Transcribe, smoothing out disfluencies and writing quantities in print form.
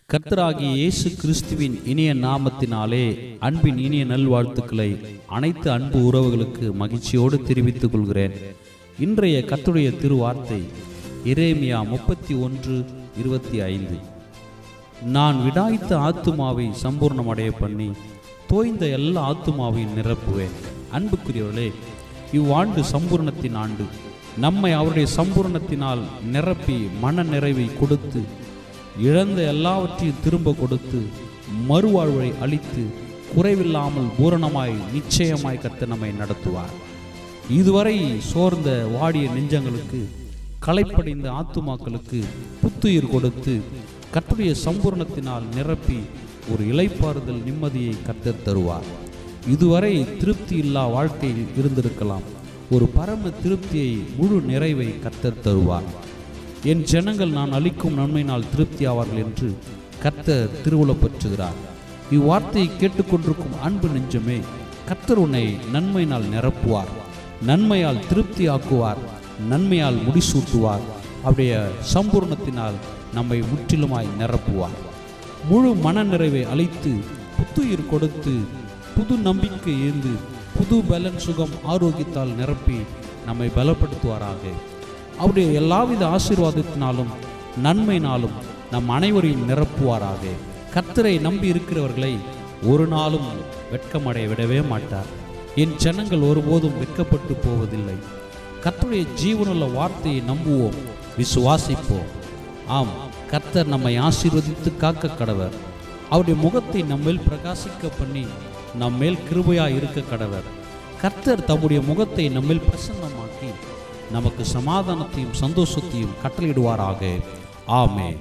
கர்த்தராகிய இயேசு கிறிஸ்துவின் இனிய நாமத்தினாலே அன்பின் இனிய நல்வாழ்த்துக்களை அனைத்து அன்பு உறவுகளுக்கு மகிழ்ச்சியோடு தெரிவித்துக் கொள்கிறேன். இன்றைய கர்த்தருடைய திருவார்த்தை எரேமியா 31:25. நான் விடாய்த்த ஆத்துமாவை சம்பூர்ணமடைய பண்ணி தோய்ந்த எல்லா ஆத்துமாவையும் நிரப்புவேன். அன்புக்குரியவர்களே, இவ்வாண்டு சம்பூர்ணத்தின் ஆண்டு. நம்மை அவருடைய சம்பூர்ணத்தினால் நிரப்பி மன நிறைவை கொடுத்து இழந்த எல்லாவற்றையும் திரும்ப கொடுத்து மறுவாழ்வை அளித்து குறைவில்லாமல் பூரணமாய் நிச்சயமாய் கர்த்தர் நம்மை நடத்துவார். இதுவரை சோர்ந்த வாடிய நெஞ்சங்களுக்கு, களைப்படைந்த ஆத்துமாக்களுக்கு புத்துயிர் கொடுத்து கர்த்தருடைய சம்பூர்ணத்தினால் நிரப்பி ஒரு இளைப்பாறுதல் நிம்மதியை கர்த்தர் தருவார். இதுவரை திருப்தி இல்லா வாழ்க்கையில் இருந்திருக்கலாம், ஒரு பரம திருப்தியை, முழு நிறைவை கர்த்தர் தருவார். என் ஜனங்கள் நான் அளிக்கும் நன்மையினால் திருப்தி ஆவார்கள் என்று கர்த்தர் திருவுளப்பற்றுகிறார். இவ்வார்த்தையை கேட்டுக்கொண்டிருக்கும் அன்பு நெஞ்சமே, கர்த்தர் உன்னை நன்மையினால் நிரப்புவார், நன்மையால் திருப்தி ஆக்குவார், நன்மையால் முடிசூட்டுவார். அவருடைய சம்பூர்ணத்தினால் நம்மை முற்றிலுமாய் நிரப்புவார். முழு மன நிறைவை அளித்து புத்துயிர் கொடுத்து புது நம்பிக்கை ஏந்து புது பலன், சுகம், ஆரோக்கியத்தால் நிரப்பி நம்மை பலப்படுத்துவாராக. அவருடைய எல்லாவித ஆசீர்வாதத்தினாலும் நன்மையினாலும் நம் அனைவரையும் நிரப்புவாராக. கர்த்தரை நம்பி இருக்கிறவர்களை ஒரு நாளும் வெட்கமடைய விடவே மாட்டார். என் ஜனங்கள் ஒருபோதும் வெட்கப்பட்டு போவதில்லை. கர்த்தருடைய ஜீவனுள்ள வார்த்தையை நம்புவோம், விசுவாசிப்போம். ஆம், கர்த்தர் நம்மை ஆசீர்வதித்து காக்க கடவர். அவருடைய முகத்தை நம்மேல் பிரகாசிக்க பண்ணி நம்மேல் கிருபையாய் இருக்க கடவர். கர்த்தர் தம்முடைய முகத்தை நம்மேல் பிரசன்னமாக்கி நமக்கு சமாதானத்தையும் சந்தோஷத்தையும் கட்டளையிடுவாராக. ஆமென்.